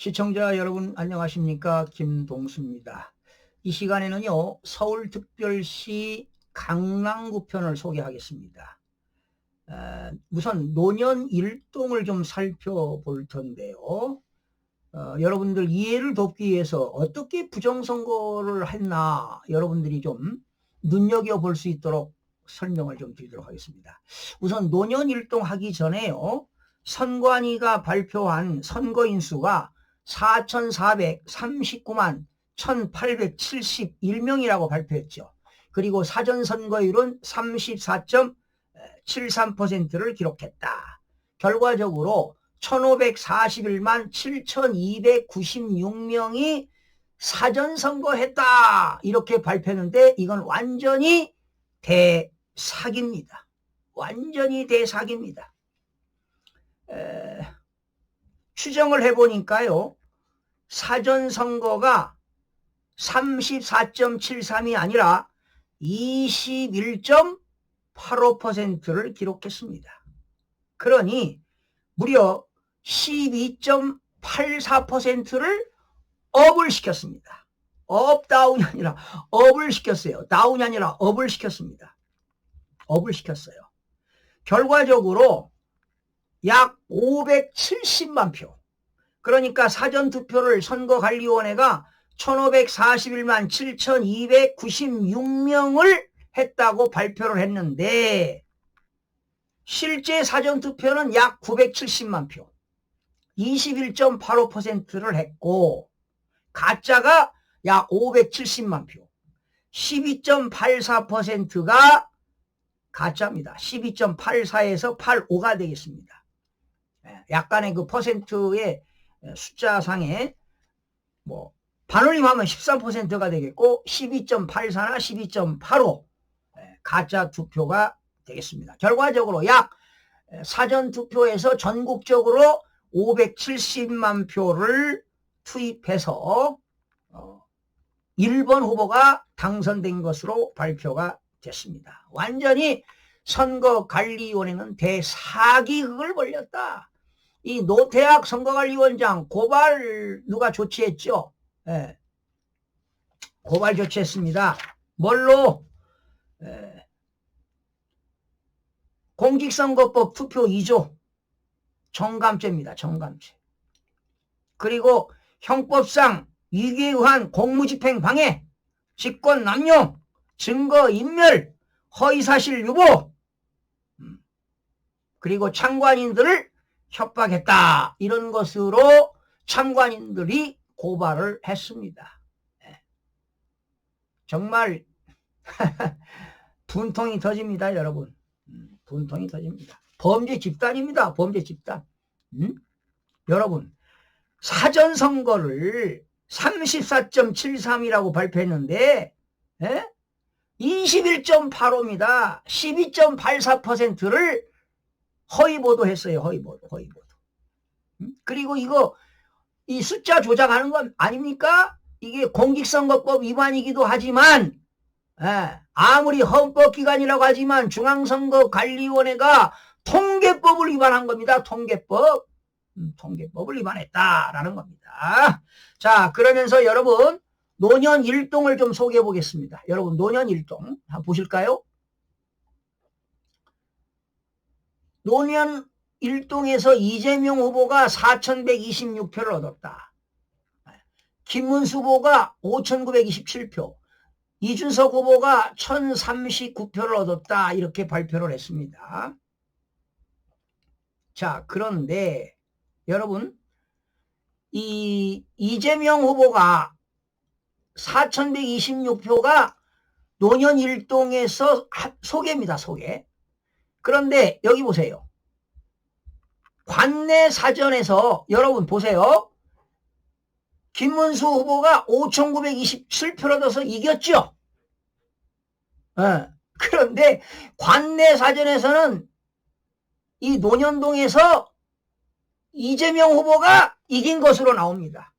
시청자 여러분 안녕하십니까? 김동수입니다. 이 시간에는요 서울특별시 강남구 편을 소개하겠습니다. 우선 노년 일동을 좀 살펴볼 텐데요. 여러분들 이해를 돕기 위해서 어떻게 부정선거를 했나 여러분들이 좀 눈여겨볼 수 있도록 설명을 좀 드리도록 하겠습니다. 우선 노년 일동하기 전에요 선관위가 발표한 선거인 수가 4,439만 1,871명이라고 발표했죠. 그리고 사전선거율은 34.73%를 기록했다. 결과적으로 1,541만 7,296명이 사전선거했다 이렇게 발표했는데 이건 완전히 대사기입니다. 완전히 대사기입니다. 추정을 해보니까요 사전선거가 34.73이 아니라 21.85%를 기록했습니다. 그러니 무려 12.84%를 업을 시켰습니다. 업다운이 아니라 업을 시켰어요. 다운이 아니라 업을 시켰습니다. 업을 시켰어요. 결과적으로 약 570만 표. 그러니까 사전투표를 선거관리위원회가 1,541만 7,296명을 했다고 발표를 했는데 실제 사전투표는 약 970만 표. 21.85%를 했고 가짜가 약 570만 표. 12.84%가 가짜입니다. 12.84에서 85가 되겠습니다. 약간의 그 퍼센트의 숫자상에 뭐 반올림하면 13%가 되겠고 12.84나 12.85 가짜 투표가 되겠습니다. 결과적으로 약 사전투표에서 전국적으로 570만 표를 투입해서 1번 후보가 당선된 것으로 발표가 됐습니다. 완전히 선거관리위원회는 대사기극을 벌였다. 이 노태학 선거관리위원장 고발 누가 조치했죠? 예. 고발 조치했습니다. 뭘로? 공직선거법 투표 2조 정감죄입니다. 정감죄. 그리고 형법상 위기에 의한 공무집행 방해, 직권 남용, 증거 인멸, 허위사실 유보, 그리고 참관인들을 협박했다. 이런 것으로 참관인들이 고발을 했습니다. 정말 분통이 터집니다, 여러분. 분통이 터집니다. 범죄 집단입니다. 범죄 집단. 여러분, 사전선거를 34.73이라고 발표했는데 21.85입니다. 12.84%를 허위보도했어요. 허위보도. 그리고 이거 이 숫자 조작하는 건 아닙니까? 이게 공직선거법 위반이기도 하지만 아무리 헌법기관이라고 하지만 중앙선거관리위원회가 통계법을 위반한 겁니다. 통계법을 위반했다라는 겁니다. 자, 그러면서 여러분 노년 일동을 좀 소개해 보겠습니다. 여러분 노년 일동 한번 보실까요? 노년 일동에서 이재명 후보가 4,126표를 얻었다. 김문수 후보가 5,927표, 이준석 후보가 1,039표를 얻었다. 이렇게 발표를 했습니다. 자, 그런데 여러분 이 이재명 후보가 4,126표가 노년 일동에서 소개입니다. 소개. 그런데 여기 보세요. 관내 사전에서 여러분 보세요. 김문수 후보가 5,927표를 얻어서 이겼죠. 그런데 관내 사전에서는 이 노년동에서 이재명 후보가 이긴 것으로 나옵니다.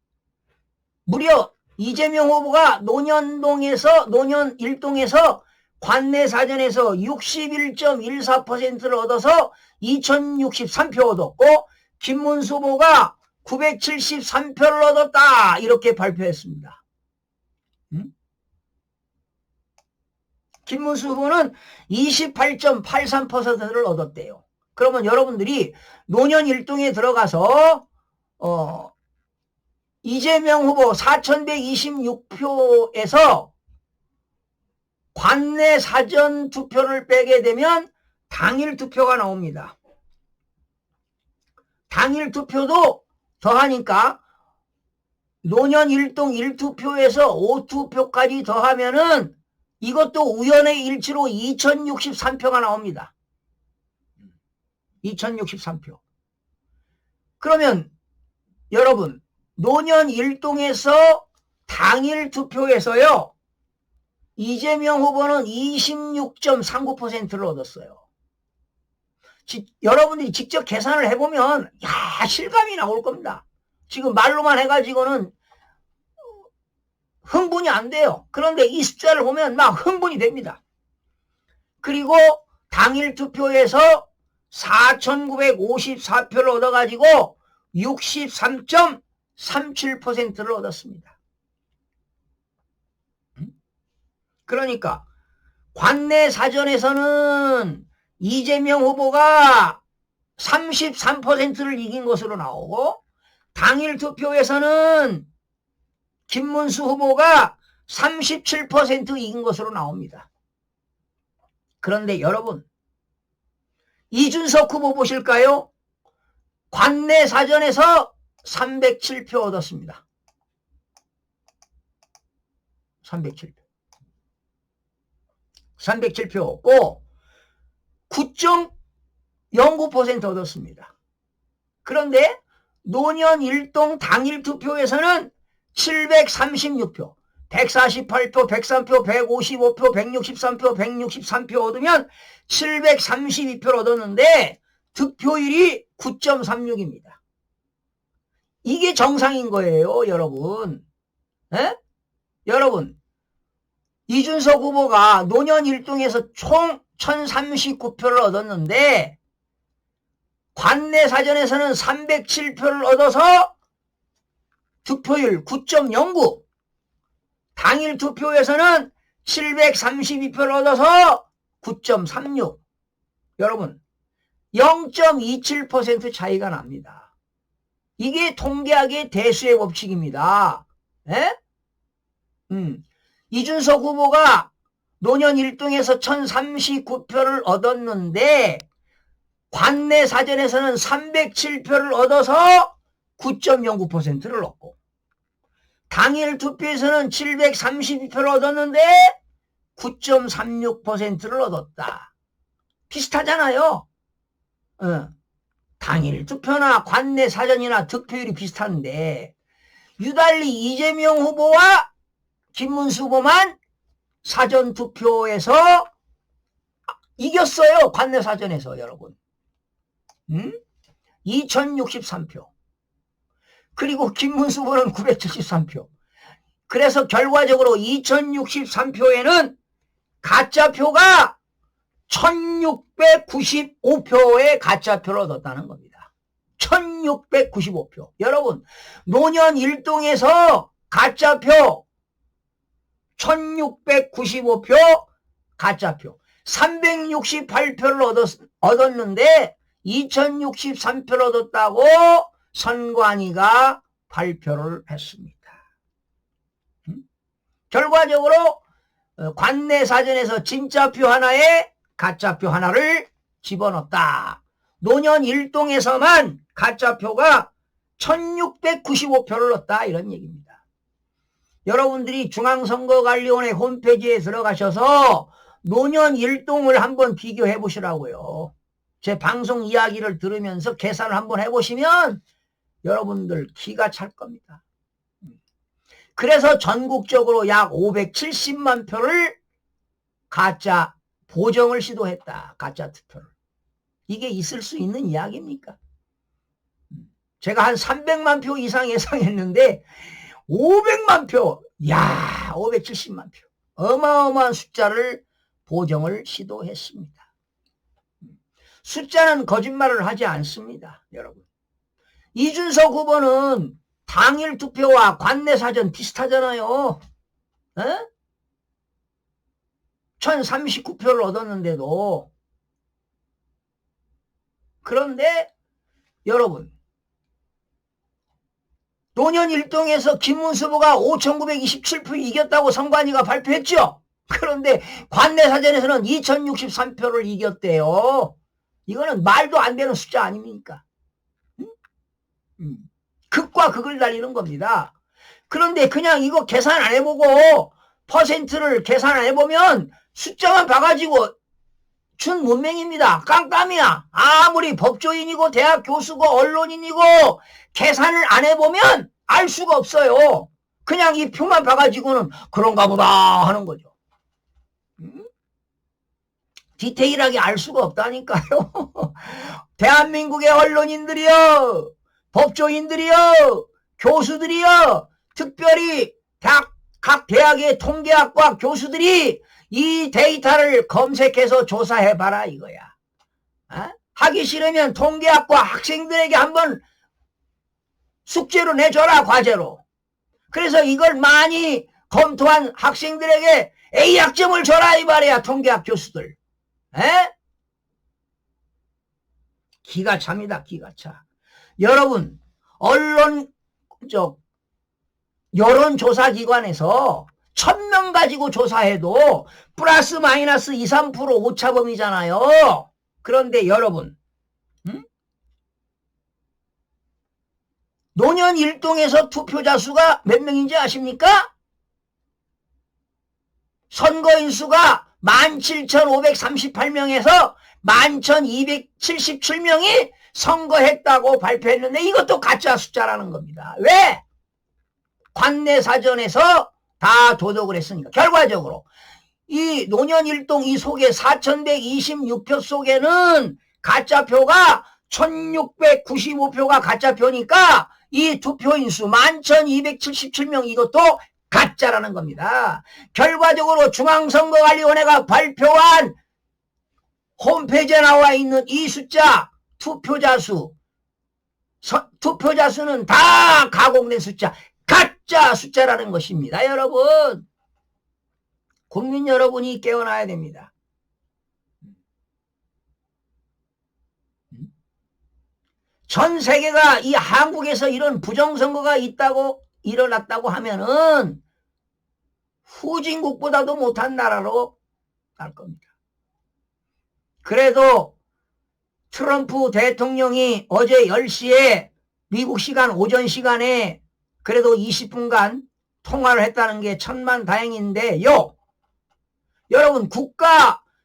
무려 이재명 후보가 노년 일동에서 관내 사전에서 61.14%를 얻어서 2063표 얻었고 김문수 후보가 973표를 얻었다. 이렇게 발표했습니다. 김문수 후보는 28.83%를 얻었대요. 그러면 여러분들이 노년 일동에 들어가서 이재명 후보 4,126표에서 관내 사전 투표를 빼게 되면 당일 투표가 나옵니다. 당일 투표도 더하니까 노년 일동 1투표에서 5투표까지 더하면은 이것도 우연의 일치로 2063표가 나옵니다. 2063표. 그러면 여러분 노년 일동에서 당일 투표에서요 이재명 후보는 26.39%를 얻었어요. 여러분들이 직접 계산을 해보면 야 실감이 나올 겁니다. 지금 말로만 해가지고는 흥분이 안 돼요. 그런데 이 숫자를 보면 막 흥분이 됩니다. 그리고 당일 투표에서 4,954표를 얻어가지고 63.37%를 얻었습니다. 그러니까 관내 사전에서는 이재명 후보가 33%를 이긴 것으로 나오고 당일 투표에서는 김문수 후보가 37% 이긴 것으로 나옵니다. 그런데 여러분 이준석 후보 보실까요? 관내 사전에서 307표 얻었습니다. 307표 얻고 9.09% 얻었습니다. 그런데 노년 일동 당일 투표에서는 736표, 148표, 103표, 155표, 163표, 163표 얻으면 732표를 얻었는데 득표율이 9.36입니다. 이게 정상인 거예요, 여러분. 에? 여러분, 이준석 후보가 노년 일동에서 총 1039표를 얻었는데 관내 사전에서는 307표를 얻어서 득표율 9.09, 당일 투표에서는 732표를 얻어서 9.36. 여러분 0.27% 차이가 납니다. 이게 통계학의 대수의 법칙입니다. 에? 이준석 후보가 노년 1등에서 1039표를 얻었는데 관내 사전에서는 307표를 얻어서 9.09%를 얻고 당일 투표에서는 732표를 얻었는데 9.36%를 얻었다. 비슷하잖아요. 당일 투표나 관내 사전이나 득표율이 비슷한데 유달리 이재명 후보와 김문수 후보만 사전 투표에서 이겼어요. 관내 사전에서 여러분. 2063표. 그리고 김문수 후보는 973표. 그래서 결과적으로 2063표에는 가짜표가 1695표의 가짜표를 얻었다는 겁니다. 1695표. 여러분, 노년 1동에서 가짜표 1695표 가짜표 368표를 얻었는데 2063표를 얻었다고 선관위가 발표를 했습니다. 결과적으로 관내 사전에서 진짜표 하나에 가짜표 하나를 집어넣었다. 노년 1동에서만 가짜표가 1695표를 얻었다. 이런 얘기입니다. 여러분들이 중앙선거관리원회 홈페이지에 들어가셔서 노년 1동을 한번 비교해 보시라고요. 제 방송 이야기를 들으면서 계산을 한번 해보시면 여러분들 기가 찰 겁니다. 그래서 전국적으로 약 570만 표를 가짜 보정을 시도했다. 가짜 투표를. 이게 있을 수 있는 이야기입니까? 제가 한 300만 표 이상 예상했는데 500만 표, 야 570만 표. 어마어마한 숫자를 보정을 시도했습니다. 숫자는 거짓말을 하지 않습니다. 여러분. 이준석 후보는 당일 투표와 관내 사전 비슷하잖아요. 에? 1039표를 얻었는데도. 그런데 여러분, 노년 일동에서 김문수 후보가 5,927표 이겼다고 선관위가 발표했죠. 그런데 관내 사전에서는 2,063표를 이겼대요. 이거는 말도 안 되는 숫자 아닙니까? 극과 극을 달리는 겁니다. 그런데 그냥 이거 계산 안 해보고 퍼센트를 계산 안 해보면 숫자만 봐가지고 준 문맹입니다. 깜깜이야. 아무리 법조인이고 대학 교수고 언론인이고 계산을 안 해보면 알 수가 없어요. 그냥 이 표만 봐가지고는 그런가 보다 하는 거죠. 디테일하게 알 수가 없다니까요. 대한민국의 언론인들이요, 법조인들이요, 교수들이요, 특별히 각 대학의 통계학과 교수들이 이 데이터를 검색해서 조사해봐라 이거야. 어? 하기 싫으면 통계학과 학생들에게 한번 숙제로 내줘라, 과제로. 그래서 이걸 많이 검토한 학생들에게 A학점을 줘라 이 말이야, 통계학 교수들. 에? 기가 찹니다, 기가 차. 여러분, 여론조사기관에서 1,000명 가지고 조사해도 플러스 마이너스 2, 3% 오차범위잖아요. 그런데 여러분, 노년 일동에서 투표자 수가 몇 명인지 아십니까? 선거인 수가 17,538명에서 11,277명이 선거했다고 발표했는데 이것도 가짜 숫자라는 겁니다. 왜? 관내 사전에서 다 도둑을 했으니까. 결과적으로 이 노년 일동 이 속에 4,126표 속에는 가짜표가 1,695표가 가짜표니까 이 투표인수 11,277명 이것도 가짜라는 겁니다. 결과적으로 중앙선거관리위원회가 발표한 홈페이지에 나와 있는 이 숫자, 투표자 수는 다 가공된 숫자, 가짜 숫자라는 것입니다. 여러분, 국민 여러분이 깨어나야 됩니다. 전 세계가 이 한국에서 이런 부정선거가 일어났다고 하면은 후진국보다도 못한 나라로 갈 겁니다. 그래도 트럼프 대통령이 어제 10시에 미국 시간 오전 시간에 그래도 20분간 통화를 했다는 게 천만다행인데요. 여러분,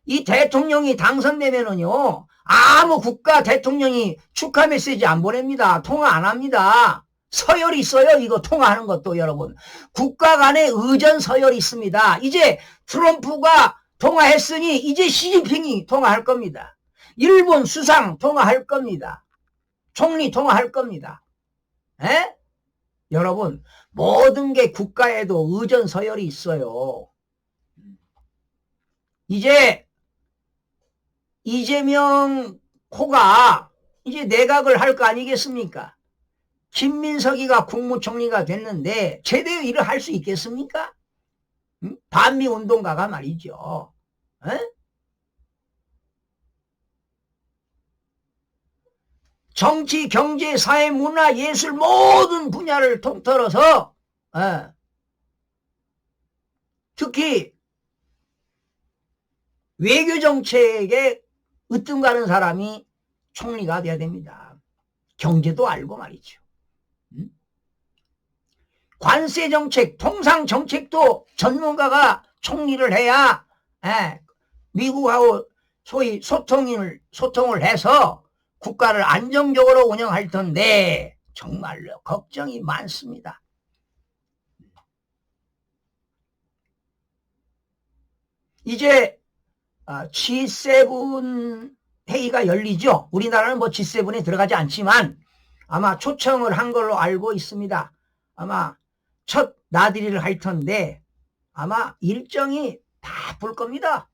이 대통령이 당선되면은요, 아무 국가 대통령이 축하 메시지 안 보냅니다. 통화 안 합니다. 서열이 있어요. 이거 통화하는 것도 여러분. 국가 간의 의전 서열이 있습니다. 이제 트럼프가 통화했으니 이제 시진핑이 통화할 겁니다. 일본 수상 통화할 겁니다. 총리 통화할 겁니다. 에? 여러분, 모든 게 국가에도 의전 서열이 있어요. 이제 이재명 호가 이제 내각을 할 거 아니겠습니까? 김민석이가 국무총리가 됐는데 제대로 일을 할 수 있겠습니까? 반미운동가가 말이죠. 에? 정치, 경제, 사회, 문화, 예술 모든 분야를 통틀어서 특히 외교정책에 으뜸가는 사람이 총리가 돼야 됩니다. 경제도 알고 말이죠. 관세정책, 통상정책도 전문가가 총리를 해야 미국하고 소위 소통을 해서 국가를 안정적으로 운영할 텐데 정말로 걱정이 많습니다. 이제 G7 회의가 열리죠. 우리나라는 뭐 G7에 들어가지 않지만 아마 초청을 한 걸로 알고 있습니다. 아마 첫 나들이를 할 텐데 아마 일정이 바쁠 겁니다.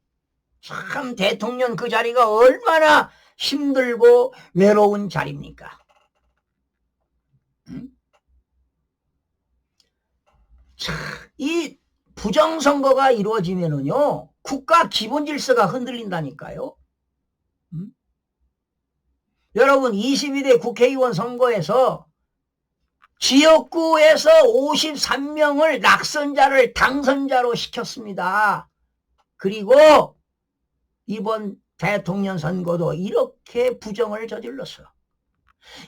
참 대통령 그 자리가 얼마나 힘들고 외로운 자리입니까? 자, 이 부정선거가 이루어지면은요, 국가 기본 질서가 흔들린다니까요. 여러분, 22대 국회의원 선거에서 지역구에서 53명을 낙선자를 당선자로 시켰습니다. 그리고 이번 대통령 선거도 이렇게 부정을 저질렀어.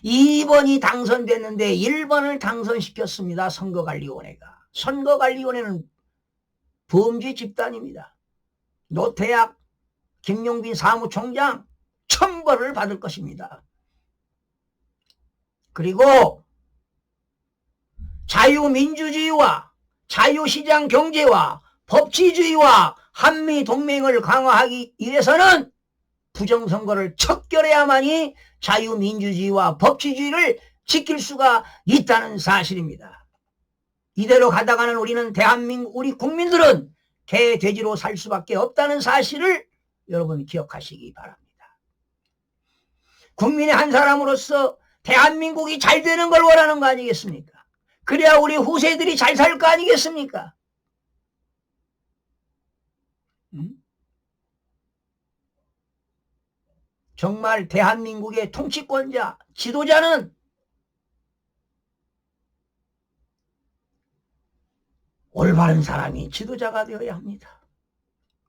2번이 당선됐는데 1번을 당선시켰습니다. 선거관리위원회가. 선거관리위원회는 범죄 집단입니다. 노태악, 김용빈 사무총장 천벌을 받을 것입니다. 그리고 자유민주주의와 자유시장 경제와 법치주의와 한미동맹을 강화하기 위해서는 부정선거를 척결해야만이 자유민주주의와 법치주의를 지킬 수가 있다는 사실입니다. 이대로 가다가는 우리는 대한민국 우리 국민들은 개, 돼지로 살 수밖에 없다는 사실을 여러분 기억하시기 바랍니다. 국민의 한 사람으로서 대한민국이 잘 되는 걸 원하는 거 아니겠습니까? 그래야 우리 후세들이 잘 살 거 아니겠습니까? 정말 대한민국의 통치권자, 지도자는 올바른 사람이 지도자가 되어야 합니다.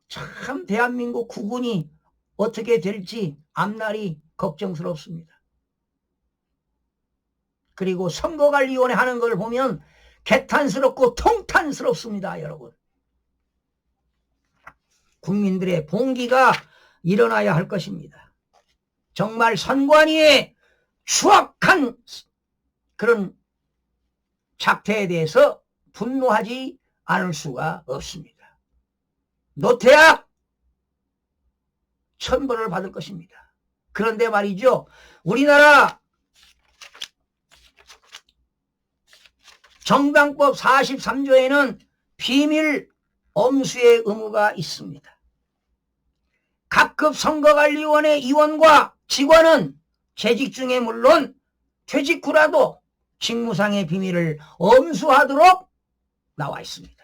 참 대한민국 국군이 어떻게 될지 앞날이 걱정스럽습니다. 그리고 선거관리위원회 하는 걸 보면 개탄스럽고 통탄스럽습니다. 여러분. 국민들의 봉기가 일어나야 할 것입니다. 정말 선관위의 추악한 그런 작태에 대해서 분노하지 않을 수가 없습니다. 노태악 천벌을 받을 것입니다. 그런데 말이죠. 우리나라 정당법 43조에는 비밀 엄수의 의무가 있습니다. 각급 선거관리위원회 위원과 직원은 재직 중에 물론 퇴직 후라도 직무상의 비밀을 엄수하도록 나와 있습니다.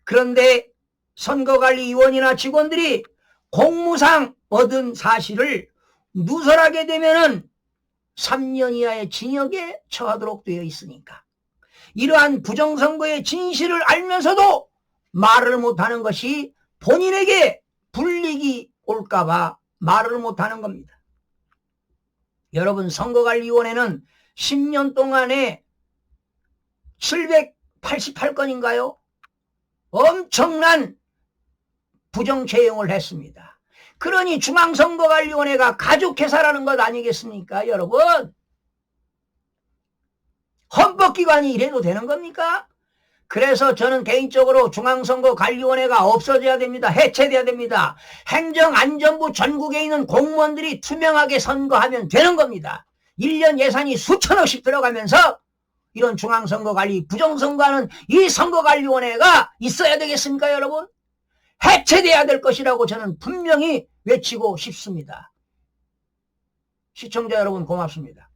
그런데 선거관리위원이나 직원들이 공무상 얻은 사실을 누설하게 되면은 3년 이하의 징역에 처하도록 되어 있으니까 이러한 부정선거의 진실을 알면서도 말을 못하는 것이 본인에게 불이익이 올까봐 말을 못하는 겁니다. 여러분, 선거관리위원회는 10년 동안에 788건인가요? 엄청난 부정채용을 했습니다. 그러니 중앙선거관리위원회가 가족회사라는 것 아니겠습니까, 여러분? 헌법기관이 이래도 되는 겁니까? 그래서 저는 개인적으로 중앙선거관리위원회가 없어져야 됩니다. 해체돼야 됩니다. 행정안전부 전국에 있는 공무원들이 투명하게 선거하면 되는 겁니다. 1년 예산이 수천억씩 들어가면서 이런 중앙선거관리 부정선거하는 이 선거관리위원회가 있어야 되겠습니까, 여러분? 해체돼야 될 것이라고 저는 분명히 외치고 싶습니다. 시청자 여러분 고맙습니다.